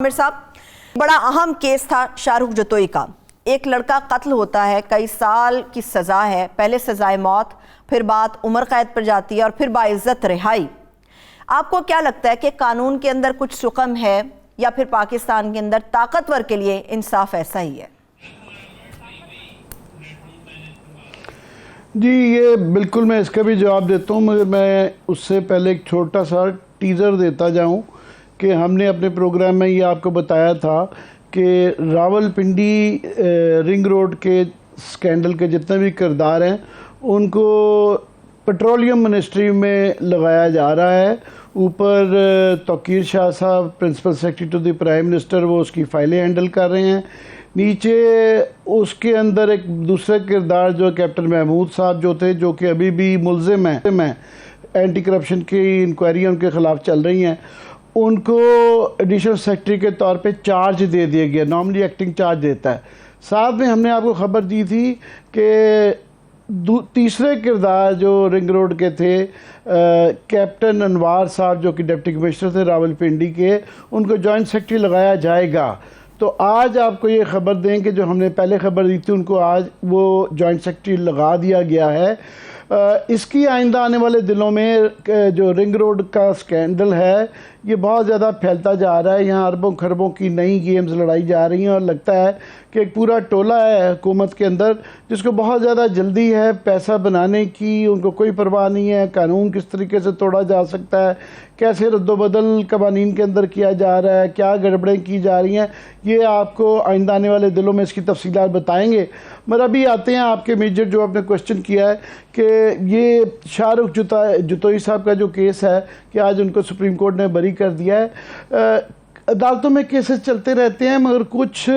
عامر صاحب، بڑا اہم کیس تھا شاہ رخ جتوئی کا۔ ایک لڑکا قتل ہوتا ہے، کئی سال کی سزا ہے، پہلے سزائے موت، پھر بات عمر قید پر جاتی ہے اور پھر باعزت رہائی۔ آپ کو کیا لگتا ہے کہ قانون کے اندر کچھ سقم ہے یا پھر پاکستان کے اندر طاقتور کے لیے انصاف ایسا ہی ہے؟ جی یہ بالکل میں اس کا بھی جواب دیتا ہوں، مگر میں اس سے پہلے ایک چھوٹا سا ٹیزر دیتا جاؤں کہ ہم نے اپنے پروگرام میں یہ آپ کو بتایا تھا کہ راول پنڈی رنگ روڈ کے سکینڈل کے جتنے بھی کردار ہیں ان کو پیٹرولیم منسٹری میں لگایا جا رہا ہے۔ اوپر توقیر شاہ صاحب principal secretary to the prime minister وہ اس کی فائلیں ہینڈل کر رہے ہیں۔ نیچے اس کے اندر ایک دوسرا کردار جو کیپٹن محمود صاحب جو تھے، جو کہ ابھی بھی ملزم ہیں، اینٹی کرپشن کی انکوائری ان کے خلاف چل رہی ہیں، ان کو ایڈیشنل سیکرٹری کے طور پہ چارج دے دیا گیا، نارملی ایکٹنگ چارج دیتا ہے۔ ساتھ میں ہم نے آپ کو خبر دی تھی کہ تیسرے کردار جو رنگ روڈ کے تھے، کیپٹن انوار صاحب جو کہ ڈپٹی کمشنر تھے راول پنڈی کے، ان کو جوائنٹ سیکرٹری لگایا جائے گا۔ تو آج آپ کو یہ خبر دیں کہ جو ہم نے پہلے خبر دی تھی ان کو آج وہ جوائنٹ سیکرٹری لگا دیا گیا ہے۔ اس کی آئندہ آنے والے دنوں میں جو رنگ روڈ کا سکینڈل ہے یہ بہت زیادہ پھیلتا جا رہا ہے، یہاں اربوں خربوں کی نئی گیمز لڑائی جا رہی ہیں، اور لگتا ہے کہ ایک پورا ٹولہ ہے حکومت کے اندر جس کو بہت زیادہ جلدی ہے پیسہ بنانے کی، ان کو کوئی پرواہ نہیں ہے قانون کس طریقے سے توڑا جا سکتا ہے، کیسے رد و بدل قوانین کے اندر کیا جا رہا ہے، کیا گڑبڑیں کی جا رہی ہیں۔ یہ آپ کو آئندہ آنے والے دنوں میں اس کی تفصیلات بتائیں گے۔ مگر ابھی آتے ہیں آپ کے میجر جو آپ نے کوشچن کیا ہے کہ یہ شاہ رخ جتوئی صاحب کا جو کیس ہے کہ آج ان کو سپریم کورٹ نے بری کر دیا ہے۔ عدالتوں میں کیسز چلتے رہتے ہیں، مگر کچھ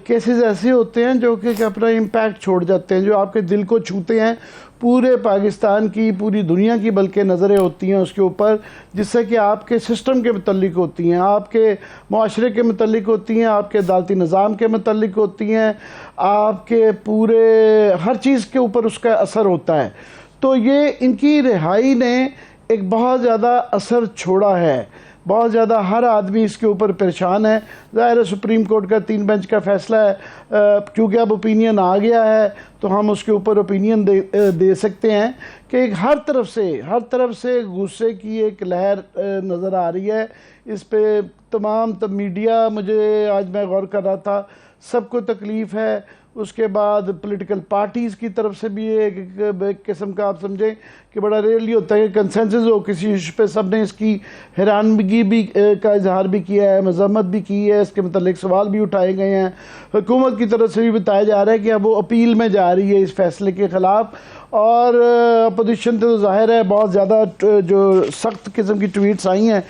کیسز ایسے ہوتے ہیں جو کہ اپنا امپیکٹ چھوڑ جاتے ہیں، جو آپ کے دل کو چھوتے ہیں۔ پورے پاکستان کی، پوری دنیا کی بلکہ نظریں ہوتی ہیں اس کے اوپر، جس سے کہ آپ کے سسٹم کے متعلق ہوتی ہیں، آپ کے معاشرے کے متعلق ہوتی ہیں، آپ کے عدالتی نظام کے متعلق ہوتی ہیں، آپ کے پورے ہر چیز کے اوپر اس کا اثر ہوتا ہے۔ تو یہ ان کی رہائی نے ایک بہت زیادہ اثر چھوڑا ہے، بہت زیادہ ہر آدمی اس کے اوپر پریشان ہے۔ ظاہر ہے سپریم کورٹ کا 3 بینچ کا فیصلہ ہے، کیونکہ اب اوپینین آ گیا ہے تو ہم اس کے اوپر اوپینین دے سکتے ہیں کہ ایک ہر طرف سے غصے کی ایک لہر نظر آ رہی ہے۔ اس پہ تمام میڈیا، مجھے آج میں غور کر رہا تھا، سب کو تکلیف ہے۔ اس کے بعد پولیٹیکل پارٹیز کی طرف سے بھی ایک قسم کا آپ سمجھیں کہ بڑا ریئرلی ہوتا ہے کہ کنسنسس ہو کسی ایشو پہ، سب نے اس کی حیرانگی بھی کا اظہار بھی کیا ہے، مذمت بھی کی ہے، اس کے متعلق سوال بھی اٹھائے گئے ہیں۔ حکومت کی طرف سے بھی بتایا جا رہا ہے کہ اب وہ اپیل میں جا رہی ہے اس فیصلے کے خلاف، اور اپوزیشن تو ظاہر ہے بہت زیادہ جو سخت قسم کی ٹویٹس آئی ہیں۔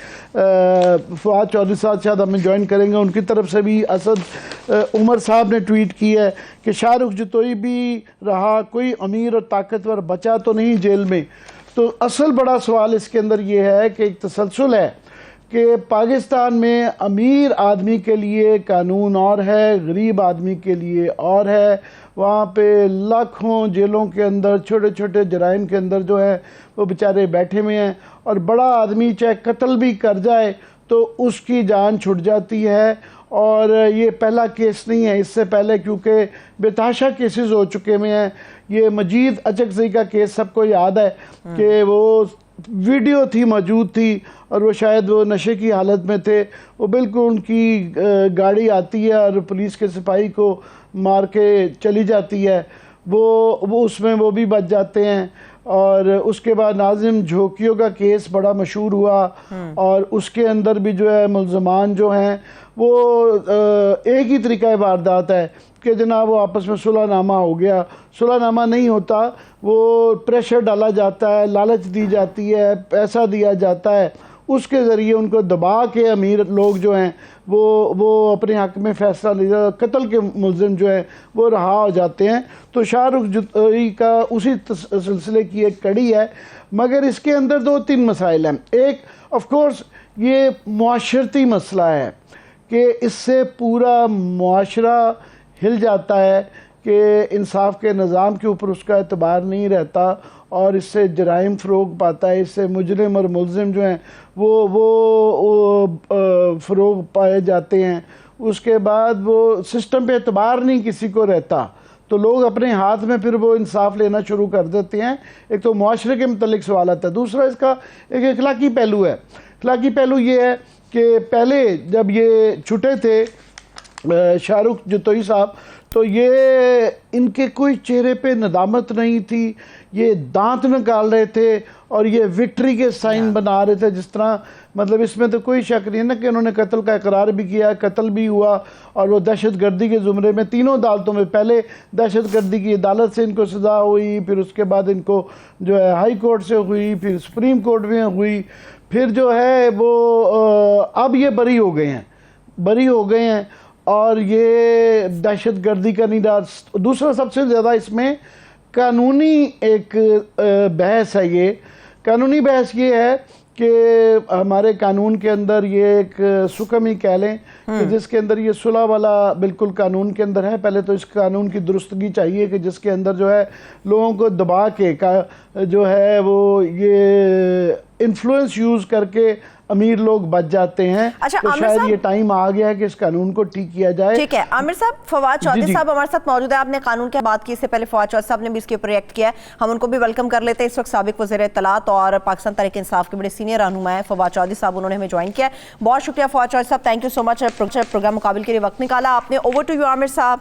فواد چودھری صاحب شاید ہمیں جوائن کریں گے، ان کی طرف سے بھی اسد عمر صاحب نے ٹویٹ کی ہے کہ شاہ رخ جتوئی بھی رہا، کوئی امیر اور طاقتور بچا تو نہیں جیل میں۔ تو اصل بڑا سوال اس کے اندر یہ ہے کہ ایک تسلسل ہے کہ پاکستان میں امیر آدمی کے لیے قانون اور ہے، غریب آدمی کے لیے اور ہے۔ وہاں پہ لاکھوں جیلوں کے اندر چھوٹے چھوٹے جرائم کے اندر جو ہے وہ بیچارے بیٹھے ہوئے ہیں، اور بڑا آدمی چاہے قتل بھی کر جائے تو اس کی جان چھٹ جاتی ہے۔ اور یہ پہلا کیس نہیں ہے، اس سے پہلے کیونکہ بے تحاشا کیسز ہو چکے ہوئے ہیں۔ یہ مجید اچکزئی کا کیس سب کو یاد ہے کہ وہ ویڈیو تھی، موجود تھی، اور وہ شاید وہ نشے کی حالت میں تھے، وہ بالکل ان کی گاڑی آتی ہے اور پولیس کے سپاہی کو مار کے چلی جاتی ہے، وہ اس میں وہ بھی بچ جاتے ہیں۔ اور اس کے بعد ناظم جھوکیوں کا کیس بڑا مشہور ہوا، اور اس کے اندر بھی جو ہے ملزمان جو ہیں وہ ایک ہی طریقہ واردات ہے کہ جناب وہ آپس میں صلح نامہ ہو گیا۔ صلح نامہ نہیں ہوتا، وہ پریشر ڈالا جاتا ہے، لالچ دی جاتی ہے، پیسہ دیا جاتا ہے، اس کے ذریعے ان کو دبا کے امیر لوگ جو ہیں وہ اپنے حق میں فیصلہ لے جاتے، قتل کے ملزم جو ہیں وہ رہا ہو جاتے ہیں۔ تو شاہ رخ جتوئی کا اسی سلسلے کی ایک کڑی ہے، مگر اس کے اندر 2-3 مسائل ہیں۔ ایک آف کورس یہ معاشرتی مسئلہ ہے کہ اس سے پورا معاشرہ ہل جاتا ہے کہ انصاف کے نظام کے اوپر اس کا اعتبار نہیں رہتا، اور اس سے جرائم فروغ پاتا ہے، اس سے مجرم اور ملزم جو ہیں وہ فروغ پائے جاتے ہیں. اس کے بعد وہ سسٹم پہ اعتبار نہیں کسی کو رہتا، تو لوگ اپنے ہاتھ میں پھر وہ انصاف لینا شروع کر دیتے ہیں. ایک تو معاشرے کے متعلق سوال آتا ہے، دوسرا اس کا ایک اخلاقی پہلو ہے. اخلاقی پہلو یہ ہے کہ پہلے جب یہ چھٹے تھے شاہ رخ جتوئی صاحب، تو یہ ان کے کوئی چہرے پہ ندامت نہیں تھی، یہ دانت نکال رہے تھے اور یہ وکٹری کے سائن بنا رہے تھے. جس طرح مطلب اس میں تو کوئی شک نہیں نا کہ انہوں نے قتل کا اقرار بھی کیا، قتل بھی ہوا، اور وہ دہشت گردی کے زمرے میں تینوں عدالتوں میں، پہلے دہشت گردی کی عدالت سے ان کو سزا ہوئی، پھر اس کے بعد ان کو جو ہے ہائی کورٹ سے ہوئی، پھر سپریم کورٹ میں ہوئی، پھر جو ہے وہ اب یہ بری ہو گئے ہیں اور یہ دہشت گردی کا نہیں رہا. دوسرا سب سے زیادہ اس میں قانونی ایک بحث ہے. یہ قانونی بحث یہ ہے کہ ہمارے قانون کے اندر یہ ایک سکم ہی کہہ لیں کہ جس کے اندر یہ صلح والا بالکل قانون کے اندر ہے. پہلے تو اس قانون کی درستگی چاہیے کہ جس کے اندر جو ہے لوگوں کو دبا کے جو ہے وہ یہ انفلوئنس یوز کر کے امیر لوگ بچ جاتے ہیں. تو شاید یہ ٹائم آ گیا ہے کہ اس قانون کو ٹھیک کیا جائے. ٹھیک ہے عامر صاحب، فواد چودھری صاحب ہمارے ساتھ موجود ہے. آپ نے قانون کی بات کی، اس سے پہلے فواد چودھری صاحب نے بھی اس کے اوپر ریئیکٹ کیا ہے، ہم ان کو بھی ویلکم کر لیتے ہیں. اس وقت سابق وزیر اطلاعات اور پاکستان تحریک انصاف کے بڑے سینئر رہنما ہیں فواد چودھری صاحب، انہوں نے ہمیں جوائن کیا ہے. بہت شکریہ فواد چودھری صاحب، thank you so much programme مقابل کے لیے وقت نکالا آپ نے. اوور ٹو یو عامر صاحب.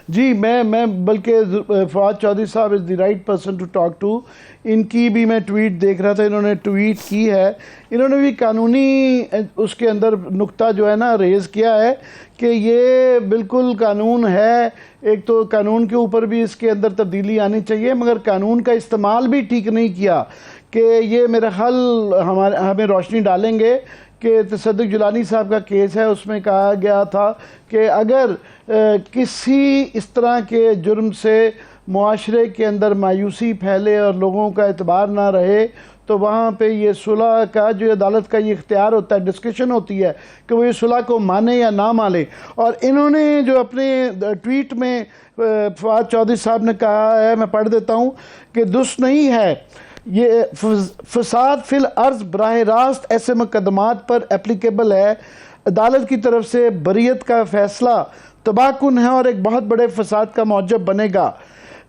جی میں بلکہ فواد چودھری صاحب is the right person to talk to. ان کی بھی میں ٹویٹ دیکھ رہا تھا، انہوں نے ٹویٹ کی ہے، انہوں نے بھی قانونی اس کے اندر نقطہ جو ہے نا ریز کیا ہے کہ یہ بالکل قانون ہے. ایک تو قانون کے اوپر بھی اس کے اندر تبدیلی آنی چاہیے، مگر قانون کا استعمال بھی ٹھیک نہیں کیا. کہ یہ میرا خیال ہمیں روشنی ڈالیں گے کہ تصدق جیلانی صاحب کا کیس ہے، اس میں کہا گیا تھا کہ اگر کسی اس طرح کے جرم سے معاشرے کے اندر مایوسی پھیلے اور لوگوں کا اعتبار نہ رہے تو وہاں پہ یہ صلح کا جو عدالت کا یہ اختیار ہوتا ہے، ڈسکشن ہوتی ہے کہ وہ یہ صلح کو مانے یا نہ مانے. اور انہوں نے جو اپنے ٹویٹ میں فواد چودھری صاحب نے کہا ہے، میں پڑھ دیتا ہوں کہ درست نہیں ہے یہ فساد فی الارض براہ راست ایسے مقدمات پر اپلیکیبل ہے. عدالت کی طرف سے بریت کا فیصلہ تباہ کن ہے اور ایک بہت بڑے فساد کا موجب بنے گا.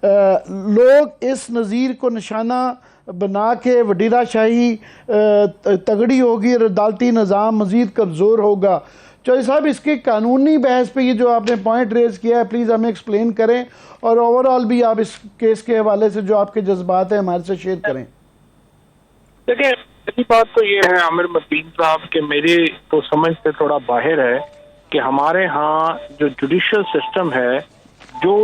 لوگ اس نظیر کو نشانہ بنا کے وڈیرہ شاہی تگڑی ہوگی اور عدالتی نظام مزید کمزور ہوگا. چودھری صاحب، اس کے قانونی بحث پہ یہ جو آپ نے پوائنٹ ریز کیا ہے پلیز ہمیں ایکسپلین کریں، اور اوورآل بھی آپ اس کیس کے حوالے سے جو آپ کے جذبات ہیں ہمارے سے شیئر کریں. دیکھیں، پہلی بات تو یہ ہے عامر متین صاحب کہ میری تو سمجھ سے تھوڑا باہر ہے کہ ہمارے ہاں جو جوڈیشل سسٹم ہے، جو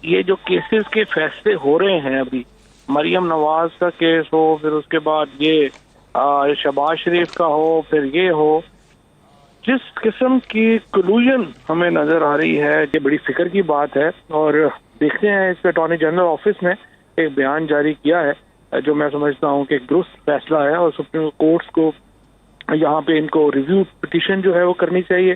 یہ جو کیسز کے فیصلے ہو رہے ہیں، ابھی مریم نواز کا کیس ہو، پھر اس کے بعد یہ شہباز شریف کا ہو، پھر یہ ہو، جس قسم کی کلوژن ہمیں نظر آ رہی ہے یہ بڑی فکر کی بات ہے. اور دیکھتے ہیں اس پہ اٹارنی جنرل آفس نے ایک بیان جاری کیا ہے جو میں سمجھتا ہوں کہ ایک درست فیصلہ ہے، اور سپریم کورٹس کو یہاں پہ ان کو ریویو پٹیشن جو ہے وہ کرنی چاہیے.